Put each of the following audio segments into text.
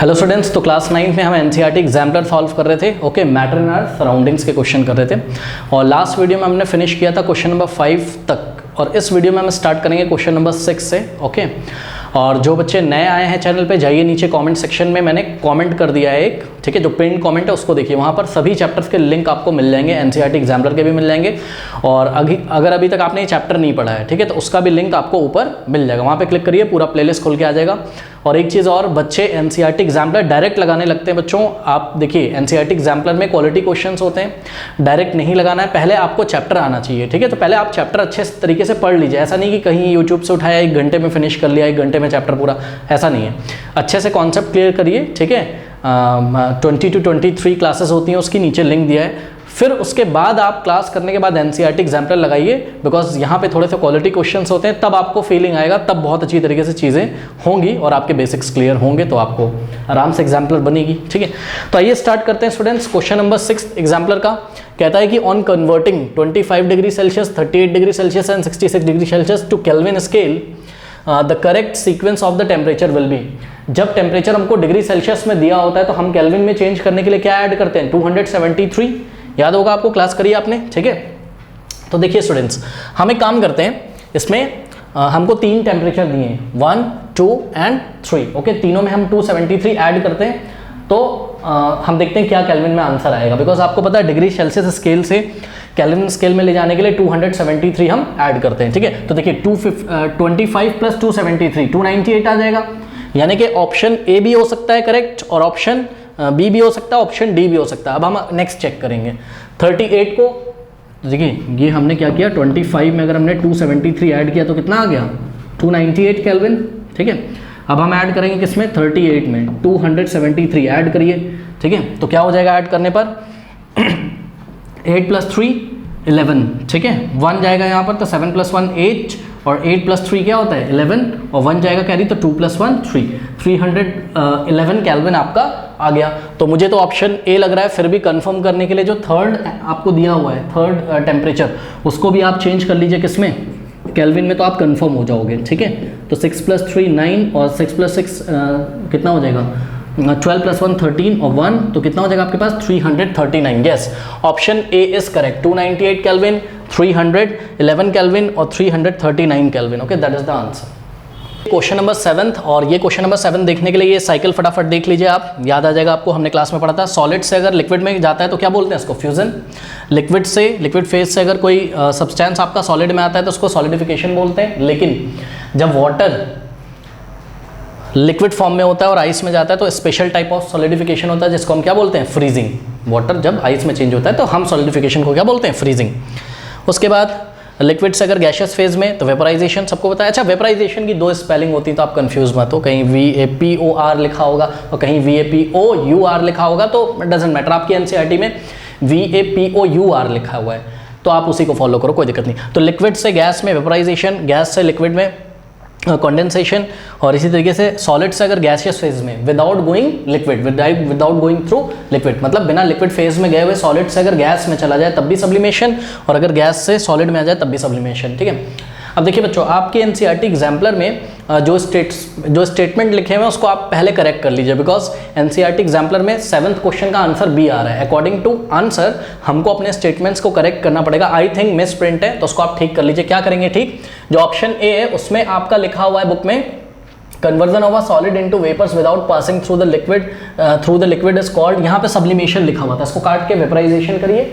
Hello students, तो class 9 में हम एनसीईआरटी एग्जाम्पलर सॉल्व कर रहे थे। Okay, matter in our surroundings के क्वेश्चन कर रहे थे और लास्ट वीडियो में हमने फिनिश किया था क्वेश्चन नंबर 5 तक और इस वीडियो में हम स्टार्ट करेंगे क्वेश्चन नंबर 6 से। ओके, और जो बच्चे नए आए हैं चैनल पे, जाइए नीचे कमेंट सेक्शन में मैंने कमेंट कर दिया है एक, ठीक है, जो पिन कमेंट है उसको देखिए, वहाँ पर सभी चैप्टर्स के लिंक आपको मिल जाएंगे, एनसीईआरटी एग्जाम्पलर के भी मिल जाएंगे और अगर अभी तक आपने ये चैप्टर नहीं पढ़ा है, ठीक है, तो उसका भी लिंक आपको ऊपर मिल जाएगा। वहाँ पे क्लिक करिए, पूरा प्लेलिस्ट खोल के आ जाएगा। और एक चीज़ और, बच्चे एनसीईआरटी एग्जाम्पलर डायरेक्ट लगाने लगते हैं बच्चों। आप देखिए, एनसीईआरटी एग्जाम्पलर में क्वालिटी क्वेश्चंस होते हैं, डायरेक्ट नहीं लगाना है, पहले आपको चैप्टर आना चाहिए, ठीक है। तो पहले आप चैप्टर अच्छे तरीके से पढ़ लीजिए, ऐसा नहीं कि कहीं यूट्यूब से उठाया 1 घंटे में फिनिश कर लिया, 1 घंटे में चैप्टर पूरा, ऐसा नहीं है। अच्छे से कॉन्सेप्ट क्लियर करिए, ठीक है। 20 to 23 क्लासेस होती हैं, उसकी नीचे लिंक दिया है। फिर उसके बाद आप क्लास करने के बाद एनसीईआरटी एग्जाम्पलर लगाइए, बिकॉज यहाँ पे थोड़े से क्वालिटी क्वेश्चंस होते हैं, तब आपको फीलिंग आएगा, तब बहुत अच्छी तरीके से चीज़ें होंगी और आपके बेसिक्स क्लियर होंगे, तो आपको आराम से एग्जाम्पलर बनेगी, ठीक है। तो आइए स्टार्ट करते हैं स्टूडेंट्स। क्वेश्चन नंबर 6 एग्जाम्पलर का कहता है कि on converting 25 degree Celsius, 38 degree Celsius and 66 degree Celsius to Kelvin scale, the correct sequence of the temperature will be. जब टेम्परेचर हमको डिग्री सेल्सियस में दिया होता है तो हम केल्विन में चेंज करने के लिए क्या ऐड करते हैं? 273, याद होगा आपको, क्लास करी आपने, ठीक है। तो देखिए स्टूडेंट्स, हम एक काम करते हैं, इसमें हमको 3 टेम्परेचर दिए हैं, 1, 2 एंड 3। ओके, तीनों में हम 273 ऐड करते हैं, तो हम देखते हैं क्या केल्विन में आंसर आएगा। बिकॉज आपको पता है डिग्री सेल्सियस स्केल से केल्विन स्केल में ले जाने के लिए 273 हम ऐड करते हैं, ठीक है। तो देखिए 25 प्लस 273 298 आ जाएगा, यानी कि ऑप्शन ए भी हो सकता है करेक्ट और ऑप्शन बी भी हो सकता है, ऑप्शन डी भी हो सकता है। अब हम नेक्स्ट चेक करेंगे 38 को। देखिए ये हमने क्या किया, 25 में अगर हमने 273 ऐड किया तो कितना आ गया? 298 केल्विन, ठीक है। अब हम ऐड करेंगे किसमें? 38 में 273 ऐड करिए, ठीक है। तो क्या हो जाएगा ऐड करने पर? 8 + 3 11, ठीक है। 1 जाएगा यहाँ पर, तो 7 + 1 8 और 8 + 3 क्या होता है? 11 और 1 जाएगा कैरी, तो 2 + 1 3, 311 केल्विन आपका आ गया। तो मुझे तो ऑप्शन ए लग रहा है। फिर भी कंफर्म करने के लिए जो थर्ड आपको दिया हुआ है, थर्ड टेम्परेचर, उसको भी आप चेंज कर लीजिए किसमें? केल्विन में, तो आप कंफर्म हो जाओगे, ठीक है। तो 6 + 3 9 और 6 + 6 कितना हो जाएगा? 12 + 1 13 और 1, तो कितना हो जाएगा आपके पास? 339। Yes, option A is correct. 298 kelvin, 311 kelvin और 339 kelvin. Okay, that is the answer. Question number 7, और ये क्वेश्चन नंबर 7 देखने के लिए ये साइकिल फटाफट देख लीजिए आप, याद आ जाएगा आपको, हमने क्लास में पढ़ा था। सॉलिड से अगर लिक्विड में जाता है तो क्या बोलते हैं इसको? फ्यूजन। लिक्विड से, लिक्विड फेज से अगर कोई सब्सटेंस आपका सॉलिड में आता है तो उसको सॉलिडिफिकेशन बोलते हैं। लेकिन जब वाटर लिक्विड फॉर्म में होता है और आइस में जाता है तो स्पेशल टाइप ऑफ सॉलिडिफिकेशन होता है, जिसको हम क्या बोलते हैं? फ्रीजिंग। वाटर जब आइस में चेंज होता है तो हम सॉलिडिफिकेशन को क्या बोलते हैं? फ्रीजिंग। उसके बाद लिक्विड से अगर गैशियस फेज में तो वेपराइजेशन, सबको पता है। अच्छा, वेपराइजेशन की 2 स्पेलिंग होती है तो आप कंफ्यूज मत हो, कहीं VAPOR लिखा होगा और कहीं VAPOUR लिखा होगा, तो डजेंट मैटर, आपकी एनसीईआरटी में VAPOUR लिखा हुआ है तो आप उसी को फॉलो करो, कोई दिक्कत नहीं। तो लिक्विड से गैस में वेपराइजेशन, गैस से लिक्विड में कंडेंसेशन, और इसी तरीके से सॉलिड से अगर गैसियस फेज में without going liquid, without going through liquid, मतलब बिना लिक्विड फेज में गए हुए सॉलिड से अगर गैस में चला जाए तब भी सब्लिमेशन, और अगर गैस से सॉलिड में आ जाए तब भी सब्लिमेशन, ठीक है। अब देखिए बच्चों, आपके एनसीईआरटी एग्जाम्पलर में जो स्टेटमेंट लिखे हुए हैं उसको आप पहले करेक्ट कर लीजिए, बिकॉज एनसीईआरटी एग्जाम्पलर में 7th क्वेश्चन का आंसर बी आ रहा है। अकॉर्डिंग टू आंसर हमको अपने स्टेटमेंट्स को करेक्ट करना पड़ेगा। आई थिंक मिस प्रिंट है तो उसको आप ठीक कर लीजिए। क्या करेंगे ठीक? जो ऑप्शन ए है उसमें आपका लिखा हुआ है बुक में, conversion of a solid into vapours without passing through the liquid is called, यहाँ पे सब्लिमेशन लिखा हुआ था, इसको काट के वेपराइजेशन करिए।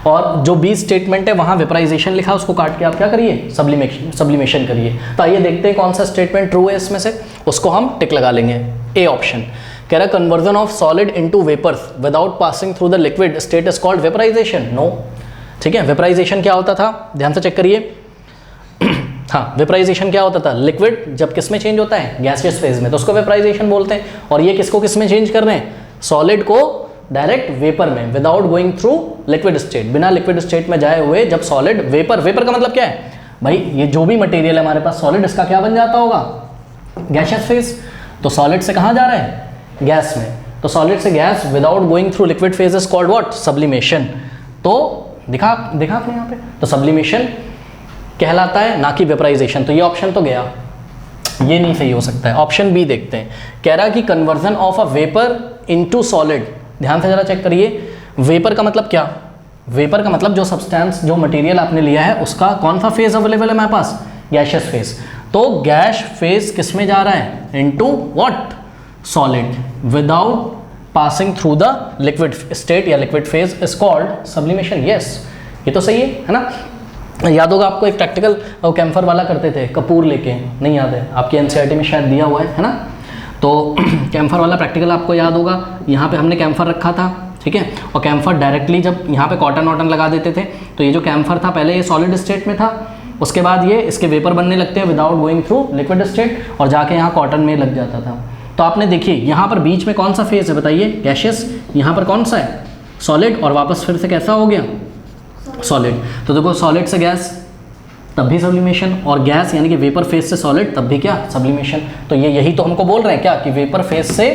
और जो बी स्टेटमेंट है वहाँ वेपराइजेशन लिखा, उसको काट के आप क्या करिए? सब्लिमेशन करिए। तो आइए देखते हैं कौन सा स्टेटमेंट ट्रू है इसमें से, उसको हम टिक लगा लेंगे। ए ऑप्शन कह रहा है conversion of solid into vapours without passing through the liquid state is called vaporisation. No, ठीक है। वेपराइजेशन क्या होता था? ध्यान से चेक करिए। हाँ, वेपराइजेशन क्या होता था? लिक्विड जब किस में चेंज होता है? गैसियस फेज में, तो उसको वेपराइजेशन बोलते हैं। और ये किसको किस में चेंज कर रहे हैं? सॉलिड को डायरेक्ट वेपर में, without going through liquid state, बिना लिक्विड स्टेट में जाए हुए जब सॉलिड वेपर, वेपर का मतलब क्या है भाई? ये जो भी मटेरियल है हमारे पास सॉलिड, इसका क्या बन जाता होगा? Gaseous phase. तो सॉलिड से कहाँ जा रहे हैं? गैस में। तो सॉलिड से gas without going through liquid phase is called what? Sublimation. तो देखा आपने यहाँ पे, तो सब्लिमेशन कहलाता है, ना कि वेपराइजेशन। तो ये ऑप्शन तो गया। ये नहीं सही हो सकता है। ऑप्शन बी देखते हैं, कह रहा है कि conversion of a vapour into solid. ध्यान से जरा चेक करिए, वेपर का मतलब क्या? वेपर का मतलब जो सब्सटेंस, जो मटेरियल आपने लिया है उसका कौन सा फेज अवेलेबल है हमारे पास? Gaseous phase. तो गैस फेज किस में जा रहा है? Into what? Solid, without passing through the liquid state या liquid phase is called sublimation. Yes, ये तो सही है ना। याद होगा आपको, एक प्रैक्टिकल कैम्फर वाला करते थे, कपूर लेके, नहीं याद है? आपकी एनसीईआरटी में शायद दिया हुआ है ना। तो कैम्फर वाला प्रैक्टिकल आपको याद होगा, यहाँ पे हमने कैम्फर रखा था, ठीक है, और कैम्फर डायरेक्टली जब यहाँ पे कॉटन वॉटन लगा देते थे तो ये जो कैम्फर था पहले ये सॉलिड स्टेट में था, उसके बाद ये इसके वेपर बनने लगते हैं without going through liquid state, और जाके यहाँ कॉटन में लग जाता था। तो आपने देखिए यहाँ पर बीच में कौन सा फेज है बताइए? गैशियस। यहाँ पर कौन सा है? सॉलिड, और वापस फिर से कैसा हो गया? सॉलिड। तो देखो सॉलिड से गैस तब भी सब्लिमेशन, और गैस यानी कि वेपर फेज से सॉलिड तब भी क्या? सब्लिमेशन। तो ये यही तो हमको बोल रहे हैं क्या कि वेपर फेज से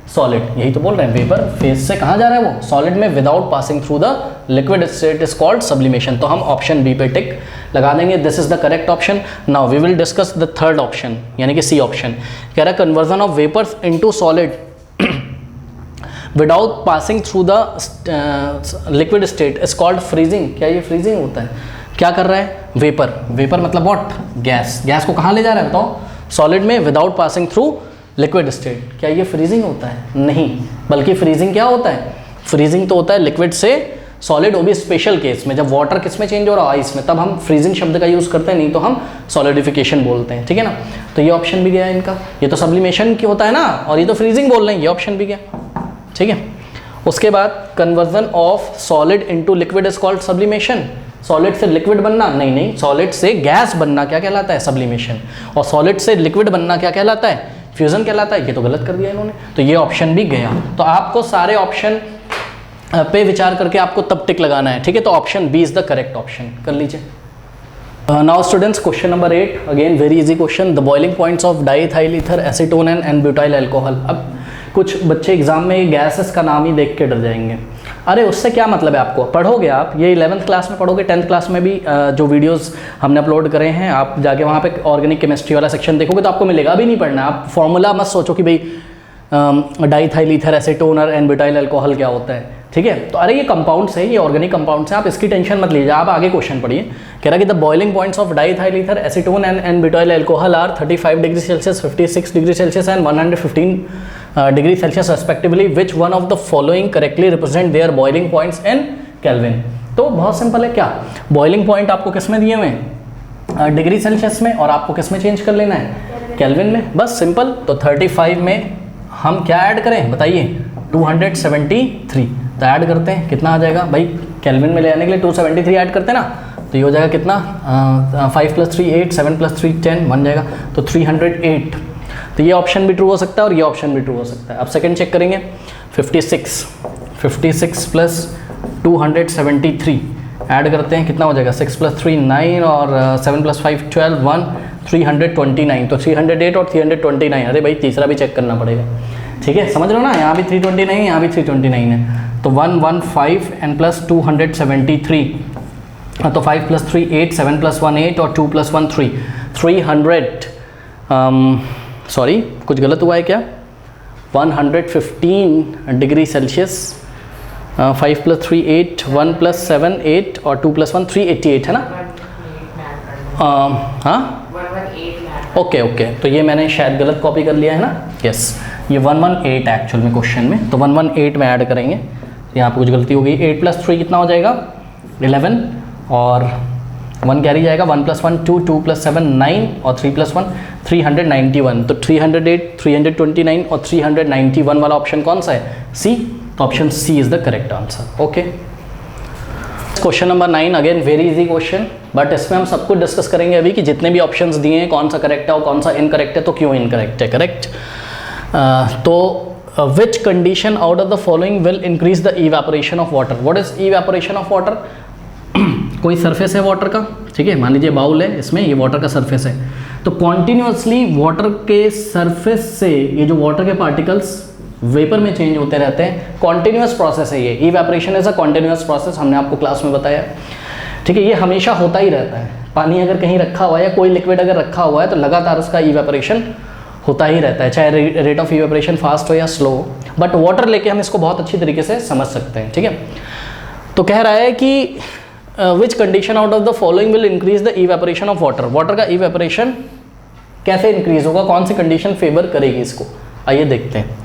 सॉलिड, यही तो बोल रहे हैं, वेपर फेज से कहाँ जा रहा है वो? सॉलिड में, without passing through the liquid state is called sublimation. तो हम ऑप्शन बी पे टिक लगा देंगे, this is the correct option. Now we will discuss the third option यानी कि सी ऑप्शन। कह रहा है conversion of vapours into solid without passing through the liquid state is called freezing. क्या ये फ्रीजिंग होता है? क्या कर रहा है? वेपर, वेपर मतलब व्हाट? गैस। गैस को कहाँ ले जा रहा है बताओ? सॉलिड में, without passing through liquid state. क्या ये फ्रीजिंग होता है? नहीं, बल्कि फ्रीजिंग क्या होता है? फ्रीजिंग तो होता है लिक्विड से सॉलिड, वो भी स्पेशल केस में, जब वाटर किस में चेंज हो रहा है? आइस में, तब हम फ्रीजिंग शब्द का यूज़ करते हैं, नहीं तो हम सॉलिडिफिकेशन बोलते हैं, ठीक है ना। तो ये ऑप्शन भी गया है इनका, ये तो सब्लिमेशन की होता है ना, और ये तो फ्रीजिंग बोल रहे हैं, ये ऑप्शन भी गया, ठीक है। उसके बाद conversion of solid into liquid is called sublimation. Solid से लिक्विड बनना? नहीं नहीं, सॉलिड से गैस बनना क्या कहलाता है? सब्लिमेशन। और सॉलिड से लिक्विड बनना क्या कहलाता है? फ्यूजन कहलाता है। ये तो गलत कर दिया इन्होंने, तो ये ऑप्शन भी गया। तो आपको सारे ऑप्शन पे विचार करके आपको तब टिक लगाना है, ठीक है। तो option B is the correct option, कर लीजिए। Now students, question number 8, again very easy question. The boiling points of diethyl ether acetone and butyl alcohol. अब कुछ बच्चे एग्जाम में गैसेस का नाम ही देख के डर जाएंगे। अरे उससे क्या मतलब है? आपको पढ़ोगे आप, ये 11th क्लास में पढ़ोगे, 10th क्लास में भी जो वीडियोस हमने अपलोड करे हैं, आप जाके वहाँ पे ऑर्गेनिक केमिस्ट्री वाला सेक्शन देखोगे तो आपको मिलेगा। अभी नहीं पढ़ना, आप फॉर्मूला मत सोचो कि भाई diethyl ether acetone and butyl alcohol क्या होता है, ठीक है। तो अरे ये कंपाउंड्स है, ये ऑर्गेनिक कंपाउंड्स हैं, आप इसकी टेंशन मत लीजिए। आप आगे क्वेश्चन पढ़िए। कह रहा है कि the boiling points of diethyl ether acetone and butyl alcohol are 35 degree Celsius, 56 degree Celsius and 115 degree Celsius respectively. Which one of the following correctly represent their boiling points in Kelvin. तो बहुत simple है, क्या boiling point आपको किस में दिए हुए हैं? डिग्री सेल्सियस में, और आपको किस में चेंज कर लेना है? केल्विन में, बस सिंपल। तो 35 में हम क्या ऐड करें बताइए? 273। तो ऐड करते हैं, कितना आ जाएगा भाई? केल्विन में ले आने के लिए 273 ऐड करते हैं ना, तो ये हो जाएगा कितना? 5 + 3 8, 7 + 3 10 बन जाएगा, तो 308। तो ये ऑप्शन भी ट्रू हो सकता है और ये ऑप्शन भी ट्रू हो सकता है। अब सेकंड चेक करेंगे। 56 प्लस 273 ऐड करते हैं, कितना हो जाएगा? 6 + 3 9 और 7 + 5 12 1 329। तो 308 और 329। अरे भाई तीसरा भी चेक करना पड़ेगा, ठीक है, समझ लो ना। यहाँ भी 329 है, यहाँ भी 329 है, तो 115 एंड प्लस 273। तो 5 + 3 8, 7 + 1 8 और 2 + 1 3, 300 सॉरी कुछ गलत हुआ है क्या? 115 डिग्री सेल्सियस, 5 + 3 8, 1 + 7 8 और 2 + 1 388 है ना? हाँ ओके, तो ये मैंने शायद गलत कॉपी कर लिया है ना। यस, ये 118 एक्चुअल में क्वेश्चन में, तो 118 में ऐड करेंगे। यहाँ पर कुछ गलती हो गई। 8 + 3 कितना हो जाएगा? 11 और 1 कैरी जाएगा, 1 + 1 2, 2 + 7 9 और 3 + 1 391। तो 308, 329 और 391 वाला ऑप्शन कौन सा है? सी। तो option C is the correct answer. Okay, question number 9, again very easy question, but इसमें हम सब कुछ डिस्कस करेंगे अभी कि जितने भी ऑप्शंस दिए हैं कौन सा करेक्ट है और कौन सा इनकरेक्ट है, तो क्यों इनकरेक्ट है। करेक्ट, तो which condition out of the following will increase the evaporation of water. What is evaporation of water? कोई सरफेस है वाटर का, ठीक है, मान लीजिए बाउल है, इसमें ये वाटर का सरफेस है, तो कॉन्टिन्यूसली वाटर के सरफेस से ये जो वाटर के पार्टिकल्स वेपर में चेंज होते रहते हैं। कॉन्टिन्यूस प्रोसेस है ये, evaporation is a continuous process, हमने आपको क्लास में बताया, ठीक है। ये हमेशा होता ही रहता है, पानी अगर कहीं रखा हुआ है या कोई लिक्विड अगर रखा हुआ है तो लगातार उसका इवेपोरेशन होता ही रहता है, चाहे रेट ऑफ इवेपोरेशन फास्ट हो या स्लो हो। बट वाटर लेके हम इसको बहुत अच्छी तरीके से समझ सकते हैं, ठीक है। तो कह रहा है कि which condition out of the following will increase the evaporation of water, water का इवेपोरेशन कैसे इंक्रीज होगा, कौन सी कंडीशन फेवर करेगी इसको, आइए देखते हैं।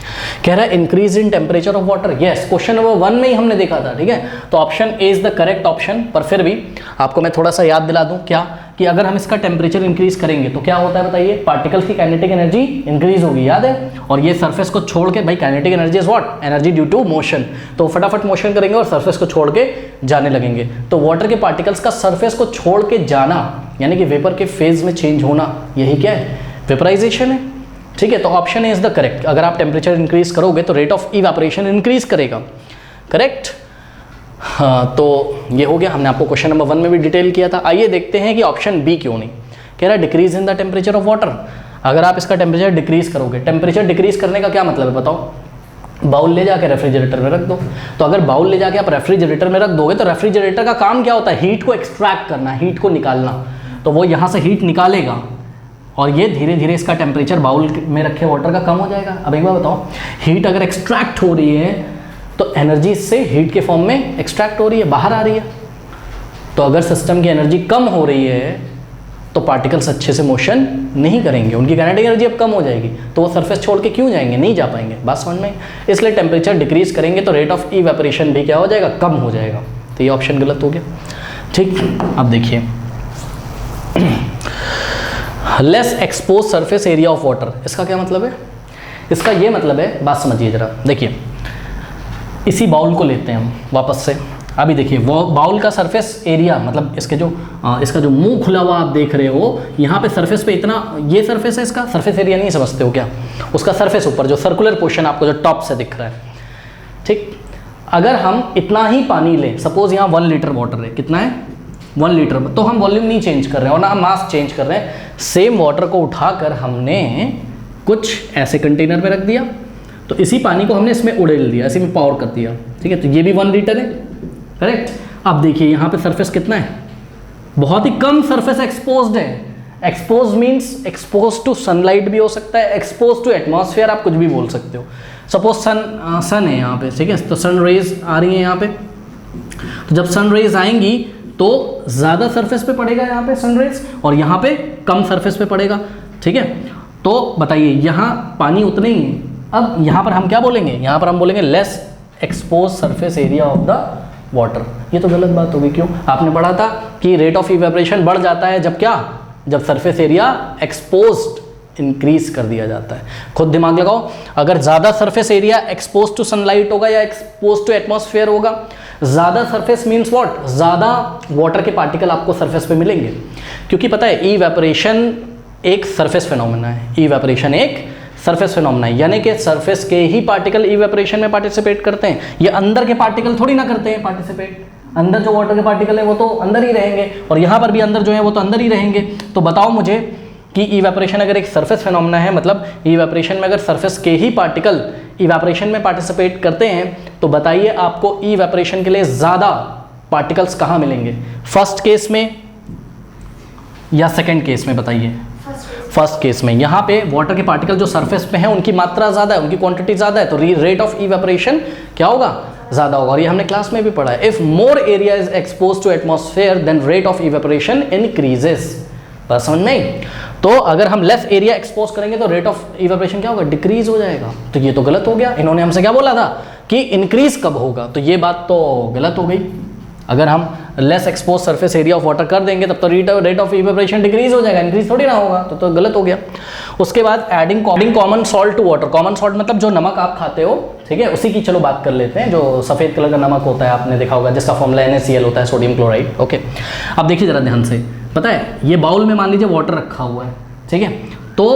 कह रहा है increase in temperature of water, yes question number 1 में ही हमने देखा था, ठीक है। तो option A is the correct option, पर फिर भी आपको मैं थोड़ा सा याद दिला दूं क्या, कि अगर हम इसका टेम्परेचर इंक्रीज करेंगे तो क्या होता है बताइए, पार्टिकल्स की काइनेटिक एनर्जी इंक्रीज होगी, याद है। और ये सरफेस को छोड़ के, भाई kinetic energy is what, energy due to motion, तो फटाफट मोशन करेंगे और सरफेस को छोड़ के जाने लगेंगे। तो वाटर के पार्टिकल्स का सरफेस को छोड़ के जाना यानी कि वेपर के फेज में चेंज होना, यही क्या है, वेपराइजेशन है, ठीक है। तो option A is the correct, अगर आप टेम्परेचर इंक्रीज करोगे तो रेट ऑफ इवेपोरेशन इंक्रीज करेगा, करेक्ट। हाँ, तो ये हो गया, हमने आपको क्वेश्चन नंबर 1 में भी डिटेल किया था। आइए देखते हैं कि ऑप्शन बी क्यों नहीं। कह रहा है decrease in the temperature of water, अगर आप इसका टेम्परेचर डिक्रीज करोगे, टेम्परेचर डिक्रीज करने का क्या मतलब है बताओ, बाउल ले जाके रेफ्रिजरेटर में रख दो। तो अगर बाउल ले जाके आप रेफ्रिजरेटर में रख दोगे तो रेफ्रिजरेटर का काम क्या होता है, हीट को एक्सट्रैक्ट करना, हीट को निकालना। तो वो यहाँ से हीट निकालेगा और ये धीरे धीरे इसका टेम्परेचर बाउल में रखे वाटर का कम हो जाएगा। अब एक बार बताओ, हीट अगर एक्सट्रैक्ट हो रही है तो एनर्जी इससे हीट के फॉर्म में एक्सट्रैक्ट हो रही है, बाहर आ रही है। तो अगर सिस्टम की एनर्जी कम हो रही है तो पार्टिकल्स अच्छे से मोशन नहीं करेंगे, उनकी काइनेटिक एनर्जी अब कम हो जाएगी, तो वो सरफेस छोड़ के क्यों जाएंगे, नहीं जा पाएंगे, बात समझ में। इसलिए टेम्परेचर डिक्रीज करेंगे तो रेट ऑफ इवेपोरेशन भी क्या हो जाएगा, कम हो जाएगा। तो ये ऑप्शन गलत हो गया, ठीक। अब देखिए less expose surface area of water, इसका क्या मतलब है, इसका ये मतलब है, बात समझिए जरा। देखिए इसी बाउल को लेते हैं हम वापस से, अभी देखिए वो बाउल का सरफेस एरिया, मतलब इसके जो इसका जो मुंह खुला हुआ आप देख रहे हो, यहाँ पे सरफेस पे इतना, ये सरफेस है, इसका सरफेस एरिया नहीं समझते हो क्या, उसका सरफेस ऊपर जो सर्कुलर पोर्शन आपको जो टॉप से दिख रहा है, ठीक। अगर हम इतना ही पानी लें, सपोज यहाँ 1 लीटर वाटर है, कितना है 1 लीटर, तो हम वॉल्यूम नहीं चेंज कर रहे हैं और ना हम मास चेंज कर रहे हैं, सेम वाटर को उठाकर हमने कुछ ऐसे कंटेनर में रख दिया, तो इसी पानी को हमने इसमें उड़ेल दिया, इसी में पावर कर दिया, ठीक है। तो ये भी 1 लीटर है, करेक्ट। अब देखिए यहाँ पे सरफेस कितना है, बहुत ही कम सरफेस एक्सपोज्ड है। Expose means expose to sunlight भी हो सकता है, एक्सपोज टू एटमॉस्फेयर, आप कुछ भी बोल सकते हो। सपोज सन है यहाँ पे, ठीक है, तो सन रेज आ रही है यहाँ पे, तो जब सन रेज आएंगी तो ज़्यादा सरफेस पे पड़ेगा यहाँ पे सन रेज, और यहाँ पे कम सरफेस पे पड़ेगा, ठीक है। तो बताइए यहाँ पानी उतना ही है, अब यहाँ पर हम क्या बोलेंगे, यहाँ पर हम बोलेंगे less expose surface area of the water. ये तो गलत बात होगी, क्यों, आपने पढ़ा था कि रेट ऑफ इवेपोरेशन बढ़ जाता है जब क्या, जब सरफेस एरिया एक्सपोज्ड इंक्रीज कर दिया जाता है। खुद दिमाग लगाओ, अगर ज़्यादा surface area expose to sunlight होगा या एक्सपोज टू एटमॉस्फेयर होगा, ज़्यादा सरफेस मीन्स व्हाट, ज़्यादा वाटर के पार्टिकल आपको सरफेस पे मिलेंगे, क्योंकि पता है इवेपोरेशन एक सरफेस फिनोमेना है, इवेपोरेशन एक सरफेस फिनोमेना है, यानी कि सरफेस के ही पार्टिकल इवेपोरेशन में पार्टिसिपेट करते हैं, ये अंदर के पार्टिकल थोड़ी ना करते हैं पार्टिसिपेट, अंदर जो वाटर के पार्टिकल है वो तो अंदर ही रहेंगे, और यहाँ पर भी अंदर जो है वो तो अंदर ही रहेंगे। तो बताओ मुझे कि इवेपोरेशन अगर एक सरफेस फिनोमेना है, मतलब इवेपोरेशन में अगर सरफेस के ही पार्टिकल इवेपोरेशन में पार्टिसिपेट करते हैं, तो बताइए आपको इवेपोरेशन के लिए ज़्यादा पार्टिकल्स कहाँ मिलेंगे, फर्स्ट केस में या सेकंड केस में, बताइए। फर्स्ट केस में, यहाँ पे वाटर के पार्टिकल जो सरफेस पे हैं उनकी मात्रा ज़्यादा है, उनकी क्वांटिटी ज़्यादा है, तो रेट ऑफ इवेपोरेशन क्या होगा, ज़्यादा होगा। और ये हमने क्लास में भी पढ़ा है, if more area is expose to atmosphere then rate of evaporation increases. बस समझ में। तो अगर हम लेस एरिया एक्सपोज करेंगे तो रेट ऑफ इवेपोरेशन क्या होगा, डिक्रीज हो जाएगा। तो ये तो गलत हो गया, इन्होंने हमसे क्या बोला था कि इंक्रीज कब होगा, तो ये बात तो गलत हो गई। अगर हम less expose surface area of water कर देंगे तब तो रेट ऑफ इवेपोरेशन डिक्रीज हो जाएगा, इंक्रीज थोड़ी ना होगा, तो गलत हो गया। उसके बाद adding common salt to water, common salt मतलब जो नमक आप खाते हो, ठीक है, उसी की चलो बात कर लेते हैं, जो सफ़ेद कलर का नमक होता है, आपने देखा होगा, जिसका फॉर्मूला NaCl होता है, सोडियम क्लोराइड। ओके, अब देखिए जरा ध्यान से, पता है ये बाउल में मान लीजिए वाटर रखा हुआ है, ठीक है, तो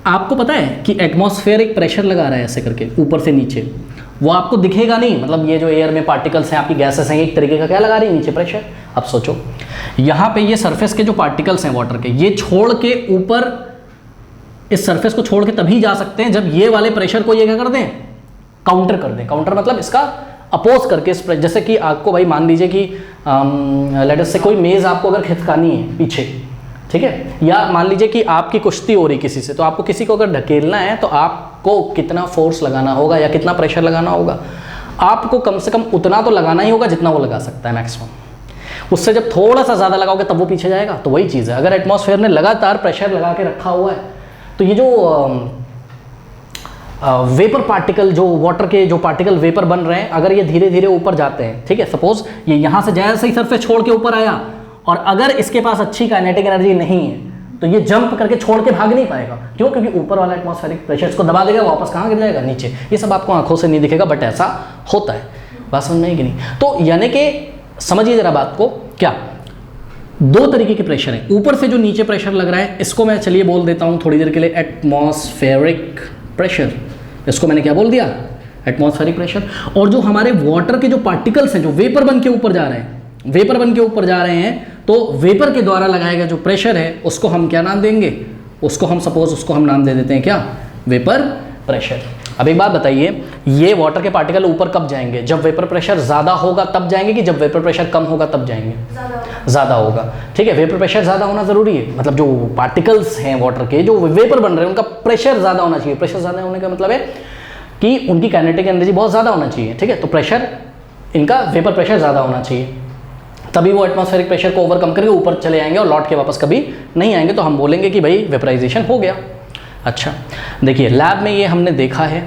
आपको पता है कि एटमॉस्फेयर एक प्रेशर लगा रहा है ऐसे करके ऊपर से नीचे, वो आपको दिखेगा नहीं, मतलब ये जो एयर में पार्टिकल्स हैं, आपकी गैसेस हैं, एक तरीके का क्या लगा रही है, नीचे प्रेशर। अब सोचो यहाँ पे ये सरफेस के जो पार्टिकल्स हैं वाटर के, ये छोड़ के ऊपर इस सरफेस को छोड़ के तभी जा सकते हैं जब ये वाले प्रेशर को ये क्या कर दें, काउंटर कर दें। काउंटर मतलब इसका अपोज करके इस जैसे कि आपको भाई मान लीजिए कि लेट अस से कोई मेज़ आपको अगर खिसकानी है पीछे, ठीक है, या मान लीजिए कि आपकी कुश्ती हो रही किसी से, तो आपको किसी को अगर ढकेलना है तो आपको कितना फोर्स लगाना होगा या कितना प्रेशर लगाना होगा, आपको कम से कम उतना तो लगाना ही होगा जितना वो लगा सकता है मैक्सिमम। उससे जब थोड़ा सा ज़्यादा लगाओगे तब वो पीछे जाएगा। तो वही चीज़ है, अगर एटमॉस्फेयर ने लगातार प्रेशर लगा के रखा हुआ है तो ये जो वेपर पार्टिकल, जो वाटर के जो पार्टिकल वेपर बन रहे हैं, अगर ये धीरे धीरे ऊपर जाते हैं, ठीक है, सपोज ये यहाँ से जैसे ही सरफेस छोड़ के ऊपर आया और अगर इसके पास अच्छी काइनेटिक एनर्जी नहीं है तो ये जंप करके छोड़ के भाग नहीं पाएगा। क्यों? क्योंकि ऊपर वाला एटमॉस्फेरिक प्रेशर इसको दबा देगा, वापस कहाँ गिर जाएगा? नीचे। ये सब आपको आंखों से नहीं दिखेगा बट ऐसा होता है। बात समझ में आई कि नहीं? तो यानी कि समझिए जरा बात को, क्या दो तरीके के प्रेशर हैं। ऊपर से जो नीचे प्रेशर लग रहा है इसको मैं चलिए बोल देता हूँ थोड़ी देर के लिए एटमॉस्फेरिक प्रेशर। इसको मैंने क्या बोल दिया? Atmospheric pressure. और जो हमारे वाटर के जो पार्टिकल्स हैं जो वेपर बन के ऊपर जा रहे हैं, वेपर बन के ऊपर जा रहे हैं, तो वेपर के द्वारा लगाया गया जो प्रेशर है उसको हम क्या नाम देंगे? उसको हम सपोज उसको हम नाम दे देते हैं क्या? Vapour pressure. अब एक बात बताइए, ये वाटर के पार्टिकल ऊपर कब जाएंगे? जब वेपर प्रेशर ज़्यादा होगा तब जाएंगे कि जब वेपर प्रेशर कम होगा तब जाएंगे? ज़्यादा होगा। ठीक है, वेपर प्रेशर ज़्यादा होना ज़रूरी है, मतलब जो पार्टिकल्स हैं वाटर के जो वेपर बन रहे हैं उनका प्रेशर ज़्यादा होना चाहिए। प्रेशर ज़्यादा होने का मतलब है कि उनकी काइनेटिक एनर्जी बहुत ज़्यादा होना चाहिए। ठीक है, तो प्रेशर इनका वेपर प्रेशर ज़्यादा होना चाहिए, तभी वो एटमॉस्फेरिक प्रेशर को ओवरकम करके ऊपर चले आएंगे और लौट के वापस कभी नहीं आएंगे। तो हम बोलेंगे कि भाई वेपराइजेशन हो गया। अच्छा देखिए, लैब में ये हमने देखा है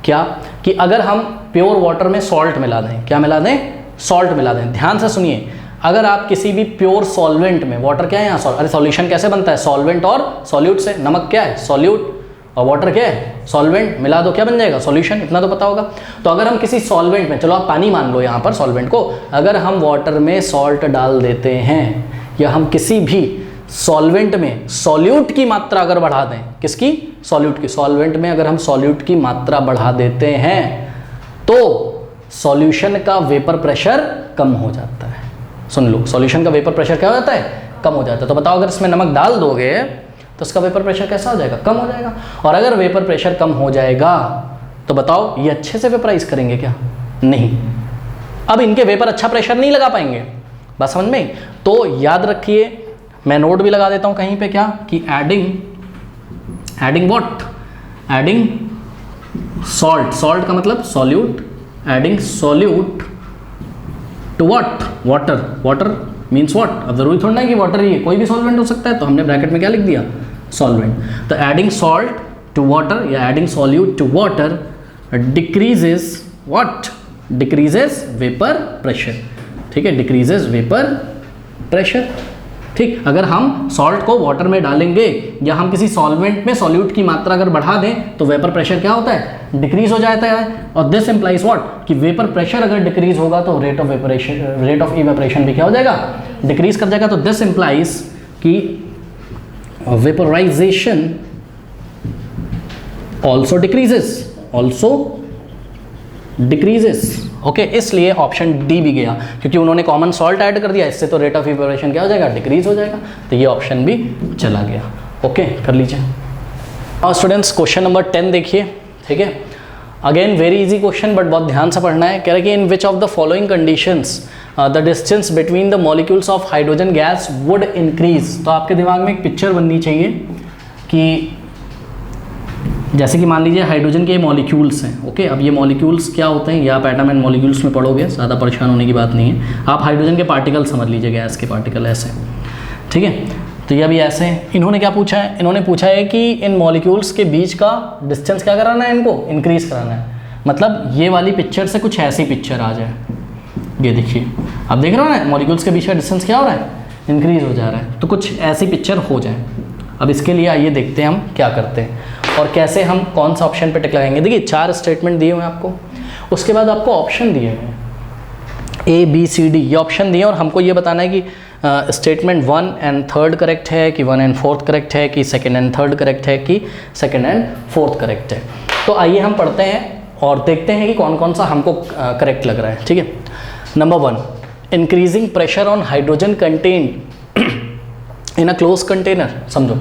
क्या कि अगर हम प्योर वाटर में सॉल्ट मिला दें, क्या मिला दें? सॉल्ट मिला दें। ध्यान से सुनिए, अगर आप किसी भी प्योर सॉल्वेंट में, वाटर क्या है यहाँ? अरे सॉल्यूशन कैसे बनता है? सॉल्वेंट और सॉल्यूट से। नमक क्या है? सॉल्यूट। और वाटर क्या है? सॉल्वेंट। मिला दो क्या बन जाएगा? सॉल्यूशन। इतना तो पता होगा। तो अगर हम किसी सॉल्वेंट में, चलो आप पानी मान लो यहाँ पर सॉल्वेंट को, अगर हम वाटर में सॉल्ट डाल देते हैं या हम किसी भी सॉल्वेंट में सॉल्यूट की मात्रा अगर बढ़ा दें, किसकी? सॉल्यूट की। सॉल्वेंट में अगर हम सॉल्यूट की मात्रा बढ़ा देते हैं तो सॉल्यूशन का वेपर प्रेशर कम हो जाता है। सुन लो, सॉल्यूशन का वेपर प्रेशर क्या हो जाता है? कम हो जाता है। तो बताओ, अगर इसमें नमक डाल दोगे तो उसका वेपर प्रेशर कैसा हो जाएगा? कम हो जाएगा। और अगर वेपर प्रेशर कम हो जाएगा तो बताओ ये अच्छे से वेपराइज करेंगे क्या? नहीं। अब इनके वेपर अच्छा प्रेशर नहीं लगा पाएंगे। बस समझ में? तो याद रखिए, मैं नोट भी लगा देता हूं कहीं पे, क्या कि adding what? Adding salt. Salt का मतलब solute. Adding solute to what? Water. Water means what? अब जरूरी थोड़ा ना कि वाटर ही है, कोई भी सॉल्वेंट हो सकता है। तो हमने ब्रैकेट में क्या लिख दिया? सॉल्वेंट। तो एडिंग सॉल्ट टू वाटर या adding solute to water decreases what? Decreases vapour pressure. ठीक है, डिक्रीजेस वेपर प्रेशर। ठीक, अगर हम सॉल्ट को वाटर में डालेंगे या हम किसी सॉल्वेंट में सॉल्यूट की मात्रा अगर बढ़ा दें तो वेपर प्रेशर क्या होता है? डिक्रीज हो जाता है। और दिस इंप्लाइज व्हाट? कि वेपर प्रेशर अगर डिक्रीज होगा तो रेट ऑफ इवेपोरेशन भी क्या हो जाएगा? डिक्रीज कर जाएगा। तो दिस इंप्लाइज कि वेपराइजेशन ऑल्सो डिक्रीजेस। ओके, इसलिए ऑप्शन डी भी गया, क्योंकि उन्होंने कॉमन सॉल्ट ऐड कर दिया, इससे तो रेट ऑफ इवेपोरेशन क्या हो जाएगा? डिक्रीज हो जाएगा। तो ये ऑप्शन भी चला गया। ओके, कर लीजिए। और स्टूडेंट्स क्वेश्चन नंबर 10 देखिए। ठीक है, again very easy question but बहुत ध्यान से पढ़ना है। कह रहा है कि in which of the following conditions the distance between the molecules of hydrogen gas would increase. तो आपके दिमाग में एक पिक्चर बननी चाहिए कि जैसे कि मान लीजिए हाइड्रोजन के मॉलिक्यूल्स हैं। ओके, अब ये मॉलिक्यूल्स क्या होते हैं ये आप एटम एंड मॉलिक्यूल्स में पढ़ोगे, ज़्यादा परेशान होने की बात नहीं है। आप हाइड्रोजन के पार्टिकल समझ लीजिए, गैस के पार्टिकल ऐसे। ठीक है, तो ये अभी ऐसे हैं। इन्होंने क्या पूछा है? इन्होंने पूछा है कि इन मॉलिक्यूल्स के बीच का डिस्टेंस क्या कराना है? इनको इंक्रीज कराना है। मतलब ये वाली पिक्चर से कुछ ऐसी पिक्चर आ जाए। ये देखिए, आप देख रहे हो ना, मॉलिक्यूल्स के बीच का डिस्टेंस क्या हो रहा है? इंक्रीज हो जा रहा है। तो कुछ ऐसी पिक्चर हो जाए। अब इसके लिए आइए देखते हैं हम क्या करते हैं और कैसे हम कौन सा ऑप्शन पे टिक लगाएंगे। देखिए 4 स्टेटमेंट दिए हुए हैं आपको, उसके बाद आपको ऑप्शन दिए हुए हैं ABCD, ये ऑप्शन दिए और हमको ये बताना है कि स्टेटमेंट 1 एंड 3 करेक्ट है कि 1 एंड 4 करेक्ट है कि 2nd एंड 3 करेक्ट है कि 2nd एंड 4 करेक्ट है। तो आइए हम पढ़ते हैं और देखते हैं कि कौन कौन सा हमको करेक्ट लग रहा है। ठीक है, number 1, increasing pressure on hydrogen contained in a close container. समझो,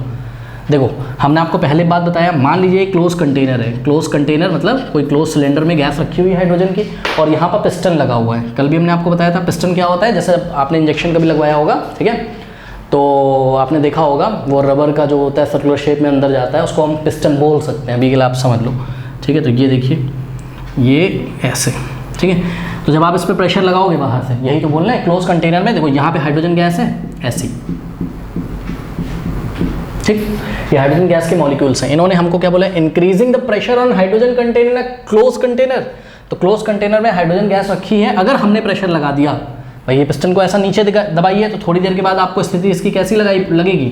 देखो हमने आपको पहले बात बताया, मान लीजिए एक क्लोज कंटेनर है, क्लोज कंटेनर मतलब कोई क्लोज सिलेंडर में गैस रखी हुई है हाइड्रोजन की, और यहाँ पर पिस्टन लगा हुआ है। कल भी हमने आपको बताया था पिस्टन क्या होता है, जैसे आपने इंजेक्शन कभी लगवाया होगा, ठीक है, तो आपने देखा होगा वो रबर का जो होता है सर्कुलर शेप में अंदर जाता है, उसको हम पिस्टन बोल सकते हैं, अभी के लिए आप समझ लो, ठीक है। तो ये देखिए ये ऐसे, ठीक है, तो जब आप इस पर प्रेशर लगाओगे बाहर से, यही तो बोलना है क्लोज कंटेनर में, देखो यहाँ पे हाइड्रोजन गैस है ऐसी, ठीक, ये हाइड्रोजन गैस के मॉलिक्यूल्स हैं। इन्होंने हमको क्या बोला, increasing the pressure on hydrogen container close container. तो क्लोज कंटेनर में हाइड्रोजन गैस रखी है, अगर हमने प्रेशर लगा दिया, भाई ये पिस्टन को ऐसा नीचे दबाइए, तो थोड़ी देर के बाद आपको स्थिति इसकी कैसी लगेगी,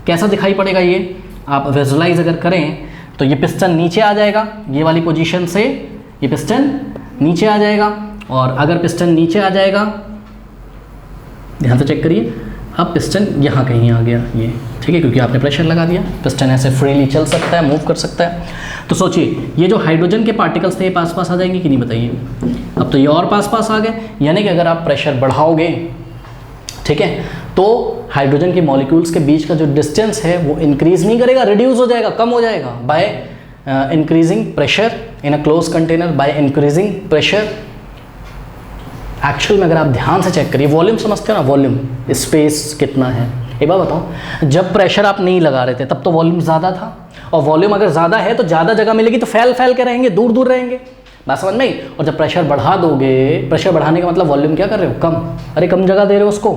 कैसा दिखाई पड़ेगा, ये आप विजुअलाइज अगर करें तो ये पिस्टन नीचे आ जाएगा, ये वाली पोजीशन से ये पिस्टन नीचे आ जाएगा, और अगर पिस्टन नीचे आ जाएगा, ध्यान से चेक करिए, अब पिस्टन यहाँ कहीं आ गया ये, ठीक है, क्योंकि आपने प्रेशर लगा दिया, पिस्टन ऐसे फ्रीली चल सकता है, मूव कर सकता है। तो सोचिए ये जो हाइड्रोजन के पार्टिकल्स थे ये पास पास आ जाएंगे कि नहीं, बताइए। अब तो ये और पास पास आ गए, यानी कि अगर आप प्रेशर बढ़ाओगे, ठीक है, तो हाइड्रोजन के मॉलिक्यूल्स के बीच का जो डिस्टेंस है वो इंक्रीज नहीं करेगा, रिड्यूस हो जाएगा, कम हो जाएगा, by increasing pressure in a close container, by increasing pressure. Actual में अगर आप ध्यान से चेक करिए, वॉल्यूम समझते हो ना, वॉल्यूम स्पेस कितना है, एक बात बताओ, जब प्रेशर आप नहीं लगा रहे थे तब तो वॉल्यूम ज़्यादा था, और वॉल्यूम अगर ज़्यादा है तो ज़्यादा जगह मिलेगी, तो फैल फैल के रहेंगे, दूर दूर रहेंगे, बात समझ में आई। और जब प्रेशर बढ़ा दोगे, प्रेशर बढ़ाने का मतलब वॉल्यूम क्या कर रहे हो, कम, अरे कम जगह दे रहे हो उसको,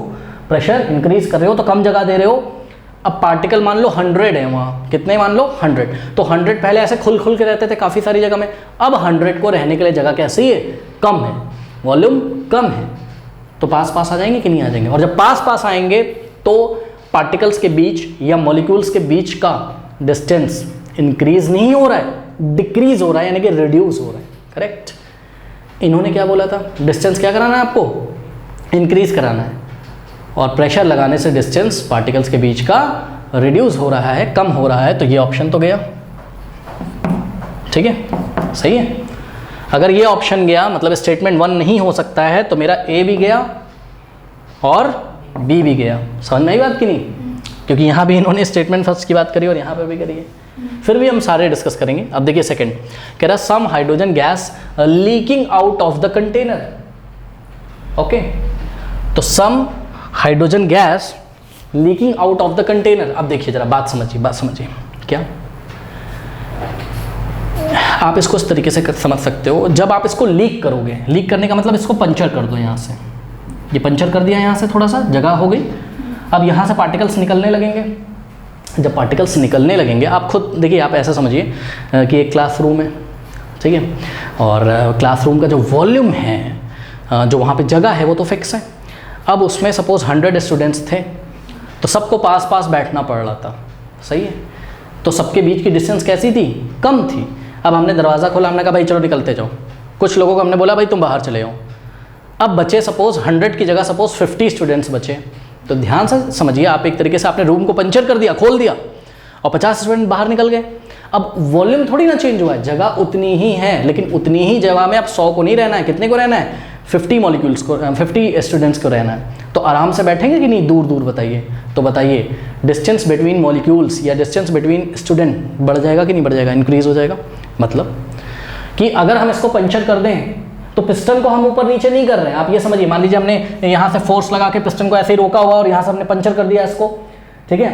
प्रेशर इंक्रीज कर रहे हो तो कम जगह दे रहे हो। अब पार्टिकल मान लो 100 है वहाँ, कितने मान लो 100, तो 100 पहले ऐसे खुल खुल के रहते थे काफ़ी सारी जगह में, अब 100 को रहने के लिए जगह कैसी है, कम है, वॉल्यूम कम है, तो पास पास आ जाएंगे कि नहीं आ जाएंगे। और जब पास पास आएंगे तो पार्टिकल्स के बीच या मॉलिक्यूल्स के बीच का डिस्टेंस इंक्रीज नहीं हो रहा है, डिक्रीज हो रहा है, यानी कि रिड्यूस हो रहा है, करेक्ट। इन्होंने क्या बोला था, डिस्टेंस क्या कराना है आपको, इंक्रीज कराना है, और प्रेशर लगाने से डिस्टेंस पार्टिकल्स के बीच का रिड्यूस हो रहा है, कम हो रहा है, तो ये ऑप्शन तो गया, ठीक है, सही है। अगर ये ऑप्शन गया मतलब स्टेटमेंट 1 नहीं हो सकता है, तो मेरा ए भी गया और बी भी गया, समझ में आई बात कि नहीं, क्योंकि यहाँ भी इन्होंने स्टेटमेंट फर्स्ट की बात करी और यहाँ पर भी करी है, फिर भी हम सारे डिस्कस करेंगे। अब देखिए सेकंड कह रहा some hydrogen gas leaking out of the container, okay, तो some hydrogen gas leaking out of the container. अब देखिए जरा बात समझिए क्या, आप इसको इस तरीके से समझ सकते हो, जब आप इसको लीक करोगे, लीक करने का मतलब इसको पंचर कर दो, यहाँ से ये पंचर कर दिया, यहाँ से थोड़ा सा जगह हो गई, अब यहाँ से पार्टिकल्स निकलने लगेंगे। जब पार्टिकल्स निकलने लगेंगे, आप खुद देखिए, आप ऐसा समझिए कि एक क्लासरूम है, ठीक है, और क्लासरूम का जो वॉल्यूम है, जो वहाँ पे जगह है वो तो फिक्स है। अब उसमें सपोज 100 स्टूडेंट्स थे, तो सबको पास पास बैठना पड़ रहा था, सही है, तो सबके बीच की डिस्टेंस कैसी थी, कम थी। अब हमने दरवाज़ा खोला, हमने कहा भाई चलो निकलते जाओ, कुछ लोगों को हमने बोला भाई तुम बाहर चले जाओ। अब बचे सपोज 100 की जगह सपोज 50 स्टूडेंट्स बचे, तो ध्यान से समझिए, आप एक तरीके से आपने रूम को पंचर कर दिया, खोल दिया, और 50 स्टूडेंट बाहर निकल गए। अब वॉल्यूम थोड़ी ना चेंज हुआ है, जगह उतनी ही है, लेकिन उतनी ही जगह में अब 100 को नहीं रहना है, कितने को रहना है, 50 मॉलिक्यूल्स को, 50 स्टूडेंट्स को रहना है। तो आराम से बैठेंगे कि नहीं, दूर दूर, बताइए। तो बताइए डिस्टेंस बिटवीन मॉलिक्यूल्स या डिस्टेंस बिटवीन स्टूडेंट बढ़ जाएगा कि नहीं बढ़ जाएगा, इंक्रीज हो जाएगा। मतलब कि अगर हम इसको पंचर कर दें तो पिस्टन को हम ऊपर नीचे नहीं कर रहे हैं, आप ये समझिए, मान लीजिए हमने यहाँ से फोर्स लगा के पिस्टन को ऐसे ही रोका हुआ और यहाँ से हमने पंचर कर दिया इसको, ठीक है,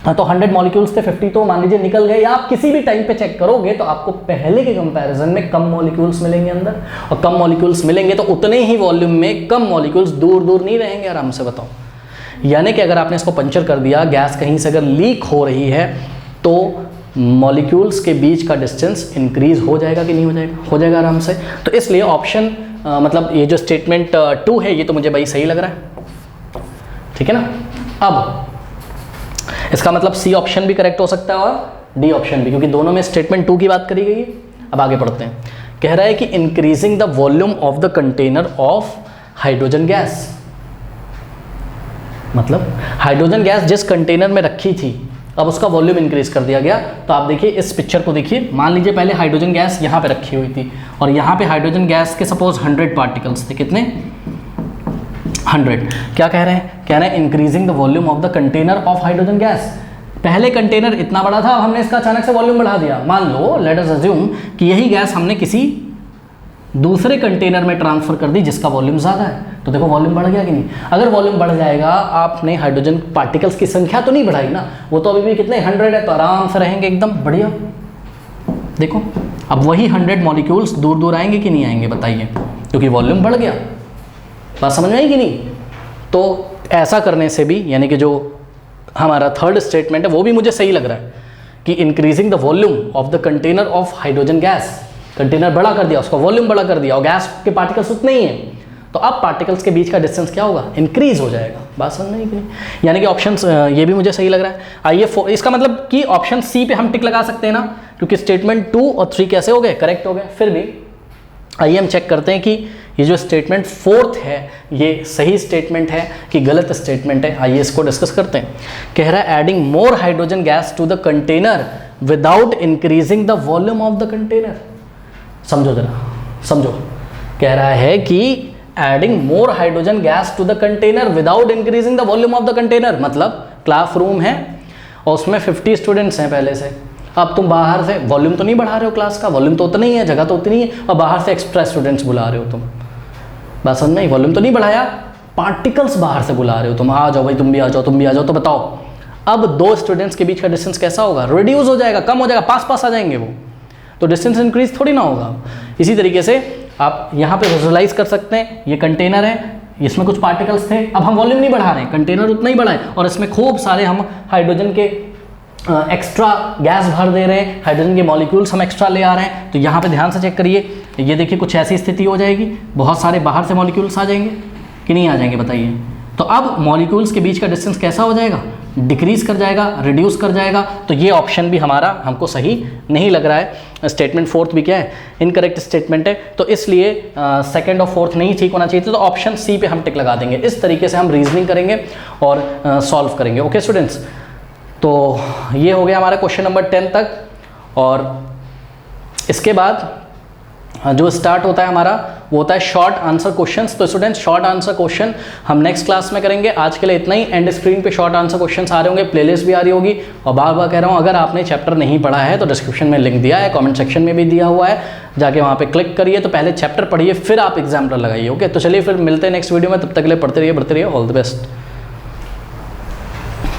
तो 100 मॉलिक्यूल्स थे, 50 तो मान लीजिए निकल गए, या आप किसी भी टाइम पे चेक करोगे तो आपको पहले के कंपैरिजन में कम मॉलिक्यूल्स मिलेंगे अंदर, और कम मॉलिक्यूल्स मिलेंगे तो उतने ही वॉल्यूम में कम मॉलिक्यूल्स दूर दूर नहीं रहेंगे, आराम से बताओ। यानी कि अगर आपने इसको पंचर कर दिया, गैस कहीं से अगर लीक हो रही है, तो मॉलिक्यूल्स के बीच का डिस्टेंस इंक्रीज हो जाएगा कि नहीं हो जाएगा, हो जाएगा आराम से। तो इसलिए ऑप्शन मतलब ये जो स्टेटमेंट 2 है, ये तो मुझे भाई सही लग रहा है, ठीक है ना। अब इसका मतलब सी ऑप्शन भी करेक्ट हो सकता है और डी ऑप्शन भी, क्योंकि दोनों में स्टेटमेंट 2 की बात करी गई है। अब आगे पढ़ते हैं, कह रहा है कि increasing the volume of the container of hydrogen gas, मतलब हाइड्रोजन गैस जिस कंटेनर में रखी थी, अब उसका वॉल्यूम इंक्रीज कर दिया गया। तो आप देखिए इस पिक्चर को देखिए, मान लीजिए पहले हाइड्रोजन गैस यहाँ पे रखी हुई थी, और यहाँ पे हाइड्रोजन गैस के सपोज 100 पार्टिकल्स थे, कितने, 100। क्या कह रहे हैं, कह रहे हैं increasing the volume of the container of hydrogen gas, पहले कंटेनर इतना बड़ा था, अब हमने इसका अचानक से वॉल्यूम बढ़ा दिया। मान लो लेट अस अज्यूम कि यही गैस हमने किसी दूसरे कंटेनर में ट्रांसफर कर दी जिसका वॉल्यूम ज़्यादा है, तो देखो वॉल्यूम बढ़ गया कि नहीं। अगर वॉल्यूम बढ़ जाएगा, आपने हाइड्रोजन पार्टिकल्स की संख्या तो नहीं बढ़ाई ना, वो तो अभी भी कितने 100 है, तो आराम से रहेंगे एकदम बढ़िया। देखो अब वही 100 मॉलिक्यूल्स दूर दूर आएंगे कि नहीं आएंगे बताइए, क्योंकि वॉल्यूम बढ़ गया। बात समझ में आई कि नहीं? तो ऐसा करने से भी, यानी कि जो हमारा थर्ड स्टेटमेंट है वो भी मुझे सही लग रहा है कि increasing the volume of the container of hydrogen gas, container बड़ा कर दिया, उसका वॉल्यूम बड़ा कर दिया और गैस के पार्टिकल्स उतने ही हैं, तो अब पार्टिकल्स के बीच का डिस्टेंस क्या होगा, इंक्रीज हो जाएगा। बात समझ में नहीं? यानी कि ऑप्शन ये भी मुझे सही लग रहा है। आइए इसका मतलब कि ऑप्शन सी पे हम टिक लगा सकते हैं ना, क्योंकि स्टेटमेंट 2 और 3 कैसे हो गए, करेक्ट हो गए। फिर भी आइए हम चेक करते हैं कि ये जो स्टेटमेंट 4th है ये सही स्टेटमेंट है कि गलत स्टेटमेंट है। आइए इसको डिस्कस करते हैं। कह रहा है adding more hydrogen gas to the container without increasing the volume of the container. समझो जरा, समझो। कह रहा है कि adding more hydrogen gas to the container without increasing the volume of the container, मतलब क्लासरूम है और उसमें 50 स्टूडेंट्स हैं पहले से। अब तुम बाहर से वॉल्यूम तो नहीं बढ़ा रहे हो, क्लास का वॉल्यूम तो उतना ही है, जगह तो उतनी ही है, और बाहर से एक्स्ट्रा स्टूडेंट्स बुला रहे हो तुम। बस समझ में, वॉल्यूम तो नहीं बढ़ाया, पार्टिकल्स बाहर से बुला रहे हो तुम। आ जाओ भाई, तुम भी आ जाओ, तुम भी आ जाओ। तो बताओ अब दो स्टूडेंट्स के बीच का डिस्टेंस कैसा होगा, रिड्यूस हो जाएगा, कम हो जाएगा, पास पास आ जाएंगे वो, तो डिस्टेंस इंक्रीज थोड़ी ना होगा। इसी तरीके से आप यहाँ पे विजुअलाइज कर सकते हैं, ये कंटेनर है, इसमें कुछ पार्टिकल्स थे, अब हम वॉल्यूम नहीं बढ़ा रहे हैं, कंटेनर उतना ही बड़ा है और इसमें खूब सारे हम हाइड्रोजन के एक्स्ट्रा गैस भर दे रहे हैं, हाइड्रोजन के मॉलिक्यूल्स हम एक्स्ट्रा ले आ रहे हैं। तो यहाँ पे ध्यान से चेक करिए, ये देखिए कुछ ऐसी स्थिति हो जाएगी, बहुत सारे बाहर से मॉलिक्यूल्स आ जाएंगे कि नहीं आ जाएंगे बताइए। तो अब मॉलिक्यूल्स के बीच का डिस्टेंस कैसा हो जाएगा, डिक्रीज कर जाएगा, रिड्यूस कर जाएगा। तो ये ऑप्शन भी हमारा हमको सही नहीं लग रहा है। स्टेटमेंट 4th भी क्या है, इनकरेक्ट स्टेटमेंट है, तो इसलिए 2nd और 4th नहीं ठीक होना चाहिए था। तो ऑप्शन सी पे हम टिक लगा देंगे। इस तरीके से हम रीजनिंग करेंगे और सॉल्व करेंगे। ओके स्टूडेंट्स, तो ये हो गया हमारा क्वेश्चन नंबर 10 तक। और इसके बाद जो स्टार्ट होता है हमारा वो होता है शॉर्ट आंसर क्वेश्चंस। तो स्टूडेंट्स शॉर्ट आंसर क्वेश्चन हम नेक्स्ट क्लास में करेंगे। आज के लिए इतना ही। एंड स्क्रीन पे शॉर्ट आंसर क्वेश्चंस आ रहे होंगे, प्लेलिस्ट भी आ रही होगी। और बार बार कह रहा हूँ, अगर आपने चैप्टर नहीं पढ़ा है तो डिस्क्रिप्शन में लिंक दिया है, कमेंट सेक्शन में भी दिया हुआ है, जाके वहाँ पे क्लिक करिए। तो पहले चैप्टर पढ़िए, फिर आप एग्जाम्पल लगाइए। ओके, तो चलिए फिर मिलते हैं नेक्स्ट वीडियो में। तब तक के लिए पढ़ते रहिए, बढ़ते रहिए। All the best.